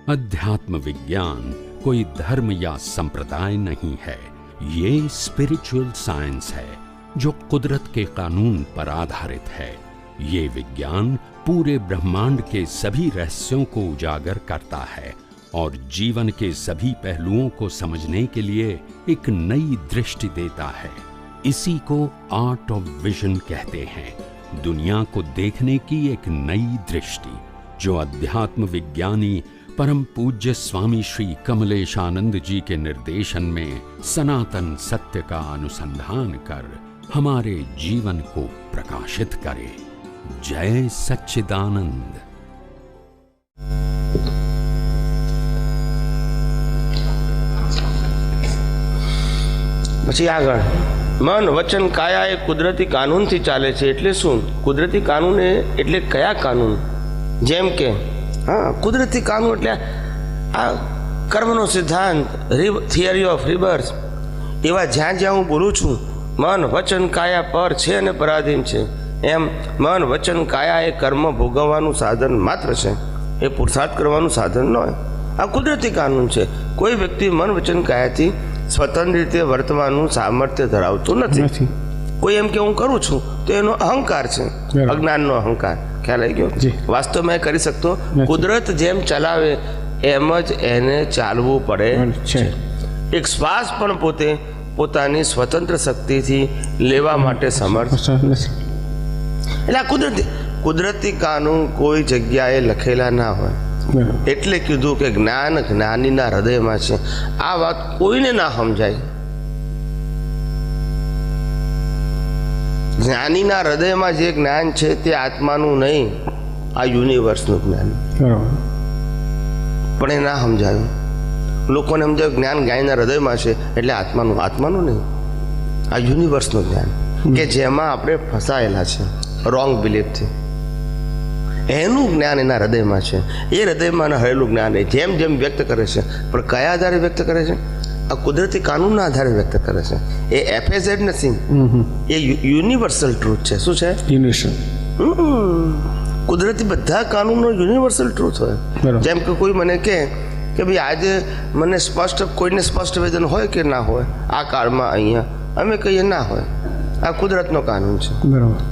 अध्यात्म विज्ञान कोई धर्म या संप्रदाय नहीं है, ये स्पिरिचुअल साइंस है जो कुदरत के कानून पर आधारित है। ये विज्ञान पूरे ब्रह्मांड के सभी रहस्यों को उजागर करता है और जीवन के सभी पहलुओं को समझने के लिए एक नई दृष्टि देता है। इसी को आर्ट ऑफ विजन कहते हैं, दुनिया को देखने की एक नई दृष्टि, जो अध्यात्म विज्ञानी परम पूज्य स्वामी श्री कमलेशानंद जी के निर्देशन में सनातन सत्य का अनुसंधान कर हमारे जीवन को प्रकाशित करे। जय सच्चिदानंद। પછી આગળ મન વચન કાયા એ કુદરતી કાનૂનથી ચાલે છે। એટલે શું કુદરતી કાનૂન એટલે કયા કાનૂન? જેમ કે કુદરતી કાનૂન એટલે આ કર્મનો સિદ્ધાંત, થિયરી ઓફ રિબર્થ, એવા જ્યાં જ્યાં હું બોલું છું મન વચન કાયા પર છે અને પરાધીન છે, એમ મન વચન કાયા એ કર્મ ભોગવવાનું સાધન માત્ર છે, એ પુરુષાર્થ કરવાનું સાધન ન હોય। આ કુદરતી કાનૂન છે। કોઈ વ્યક્તિ મન વચન કાયાથી સ્વતંત્ર રીતે વર્તવાનું સામર્થ્ય ધરાવતું નથી। કોઈ એમ કે હું કરું છું તો એનો અહંકાર છે, અજ્ઞાનનો અહંકાર। ખ્યાલ આવી ગયો? વાસ્તવમાં કરી શકતો કુદરત જેમ ચલાવે એમ જ એને ચાલવું પડે છે। એક શ્વાસ પણ પોતે પોતાની સ્વતંત્ર શક્તિથી લેવા માટે સમર્થ એટલે આ કુદરતી કાનૂન કોઈ જગ્યાએ લખેલા ના હોય। એટલે કીધું કે જ્ઞાન જ્ઞાનીના હૃદયમાં છે। આ વાત કોઈને ના સમજાય। જ્ઞાનીના હૃદયમાં જે જ્ઞાન છે તે આત્માનું નહીં, આ યુનિવર્સનું જ્ઞાન, પણ એ ના સમજાયું। લોકોને સમજાયું જ્ઞાન જ્ઞાનીના હૃદયમાં છે એટલે આત્માનું, આત્માનું નહીં, આ યુનિવર્સનું જ્ઞાન કે જેમાં આપણે ફસાયેલા છે રોંગ બિલીફથી, એનું જ્ઞાન એના હૃદયમાં છે। એ હૃદયમાં રહેલું જ્ઞાન એ જેમ જેમ વ્યક્ત કરે છે, પણ કયા આધારે વ્યક્ત કરે છે? આ કુદરતી કાનૂનના આધારે વ્યક્ત કરે છે। એ એફએઝેડ નથી, એ યુનિવર્સલ ટ્રુથ છે। શું છે? યુનિવર્સલ। કુદરતી બધા કાનૂનનો યુનિવર્સલ ટ્રુથ હોય। જેમ કે કોઈ મને કહે કે ભાઈ આજે મને સ્પષ્ટ, કોઈને સ્પષ્ટ વેદન હોય કે ના હોય આ કાળમાં, અહીંયા અમે કહીએ ના હોય, આ કુદરતનો કાનૂન છે।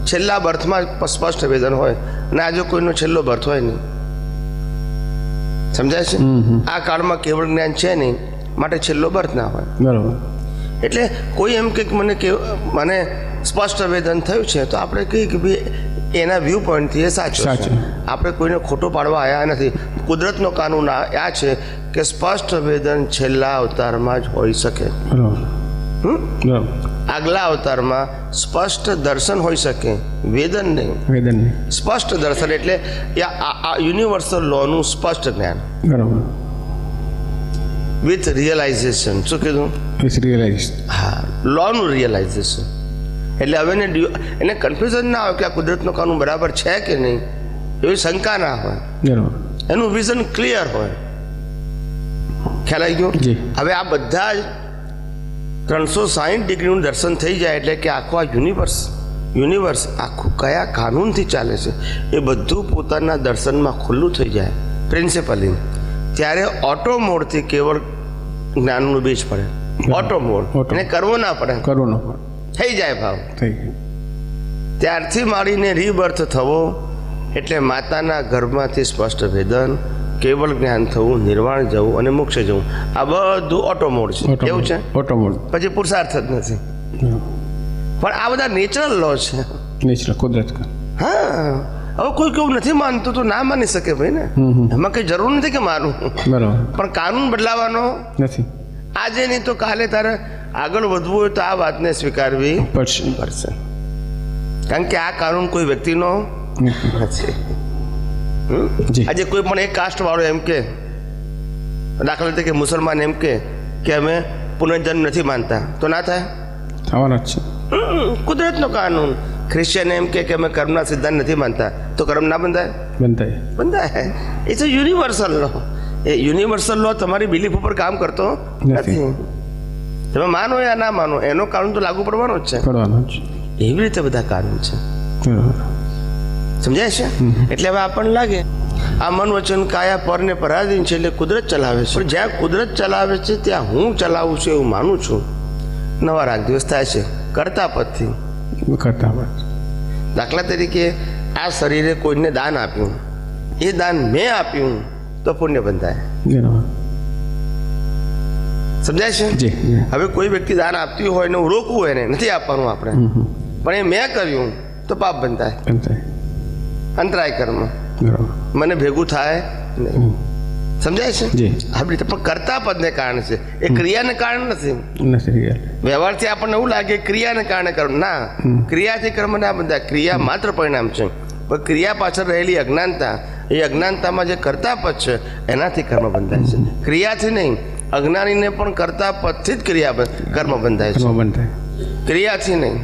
છેલ્લા બર્થમાં સ્પષ્ટ વેદન હોય અને આજે કોઈનો છેલ્લો બર્થ હોય નહીં। સમજાય છે? આ કાળમાં કેવળ જ્ઞાન છે નહીં, માટે છેલ્લો બર્થ ના હોય। બરાબર। એટલે કોઈ એમ કે મને સ્પષ્ટ વેદન થયું છે તો આપણે કહીએ કે ભાઈ એના વ્યૂ પોઈન્ટથી એ સાચું છે, આપણે કોઈને ખોટો પાડવા આવ્યા નથી। કુદરતનો કાનૂન આ છે કે સ્પષ્ટ વેદન છેલ્લા અવતારમાં જ હોઈ શકે, આગલા અવતારમાં સ્પષ્ટ દર્શન હોઈ શકે, વેદન નહીં। વેદન નહીં, સ્પષ્ટ દર્શન એટલે આ યુનિવર્સલ લોનું સ્પષ્ટ જ્ઞાન, બરાબર, વિથ રિયલાઇઝેશન। શું કીધું? With realisation. હા, લોનું રિયલાઇઝેશન એટલે હવે એને કન્ફ્યુઝન ના હોય કે આ કુદરતનો કાનૂન બરાબર છે કે નહીં, એવી શંકા ના હોય, એનું વિઝન ક્લિયર હોય। ખ્યાલ આવી ગયો? હવે આ બધા જ 360 ડિગ્રીનું દર્શન થઈ જાય એટલે કે આખું આ યુનિવર્સ આખું કયા કાનૂનથી ચાલે છે એ બધું પોતાના દર્શનમાં ખુલ્લું થઈ જાય પ્રિન્સિપલી, ત્યારે ઓટો મોડથી કેવળ જ્ઞાનનું બીજ પડે। ઓટો મોડ એને કરવો ના પડે, થઈ જાય ભાવ। ત્યારથી માંડીને રીબર્થ થવો એટલે માતાના ગર્ભમાંથી સ્પષ્ટ વેદન, કેવળ જ્ઞાન થવું, નિર્વાણ જવું અને મોક્ષ જવું, આ બધું ઓટો મોડ છે। કેવું છે? Auto mode. પછી પુરુષાર્થ જ નથી, પણ આ બધા નેચરલ લો છે, નેચરલ કુદરત। હા, હવે કોઈ કેવું નથી માનતું તો ના માની શકે ભાઈ ને, એમાં કઈ જરૂર નથી કે માનવું, બરાબર, પણ કાનૂન બદલાવાનો નથી। આજે નહીં તો કાલે તારે આગળ વધવું હોય તો આ વાતને સ્વીકારવી પડશે, કારણ કે આ કાનૂન કોઈ વ્યક્તિનો નથી। આજે કોઈ પણ એક કાસ્ટ વાળો એમ કે, દાખલા તરીકે મુસલમાન એમ કે અમે પુનર્જન્મ નથી માનતા તો ના થાય, થવાના જ છે, કુદરતનો કાનૂન। ક્રિશ્ચિયન એમ કે અમે કર્મના સિદ્ધાંત નથી માનતા તો કર્મ ના બંધાય? બંધાય। એ તો યુનિવર્સલ લો, એ યુનિવર્સલ લો તમારી બિલીફ ઉપર કામ કરતો નથી। તમે માનો યા ના માનો, એનો કાનૂન તો લાગુ પડવાનો જ છે। એવી રીતે બધા કાનૂન છે। સમજાય છે? એટલે હવે આપણને લાગે આ મન વચન કાયા પરને પરાધીન છે, એટલે કુદરત ચલાવે છે. પણ જ્યાં કુદરત ચલાવે છે ત્યાં હું ચલાવું છું એવું માનું છું. નવા રાગ દિવસ થાય છે કરતા પદથી. દાખલા તરીકે આ શરીરે કોઈને દાન આપ્યું, એ દાન મેં આપ્યું તો પુણ્ય બંધાય. સમજાય છે? હવે કોઈ વ્યક્તિ દાન આપતી હોય ને રોકવું હોય ને નથી આપવાનું આપણે, પણ એ મેં કર્યું તો પાપ બંધાય, અંતરાય કર્મ, મને ભેગું થાય નહીં. સમજાય છે? આપણી રીતે પણ કરતા પદને કારણે છે, એ ક્રિયાને કારણે નથી. વ્યવહારથી આપણને એવું લાગે ક્રિયાને કારણે કર્મ, ના, ક્રિયાથી કર્મ ના બંધાય. ક્રિયા માત્ર પરિણામ છે, પણ ક્રિયા પાછળ રહેલી અજ્ઞાનતા, એ અજ્ઞાનતામાં જે કરતા પદ છે એનાથી કર્મ બંધાય છે, ક્રિયાથી નહીં. અજ્ઞાનીને પણ કરતા પદથી જ કર્મ બંધાય છે, ક્રિયાથી નહીં.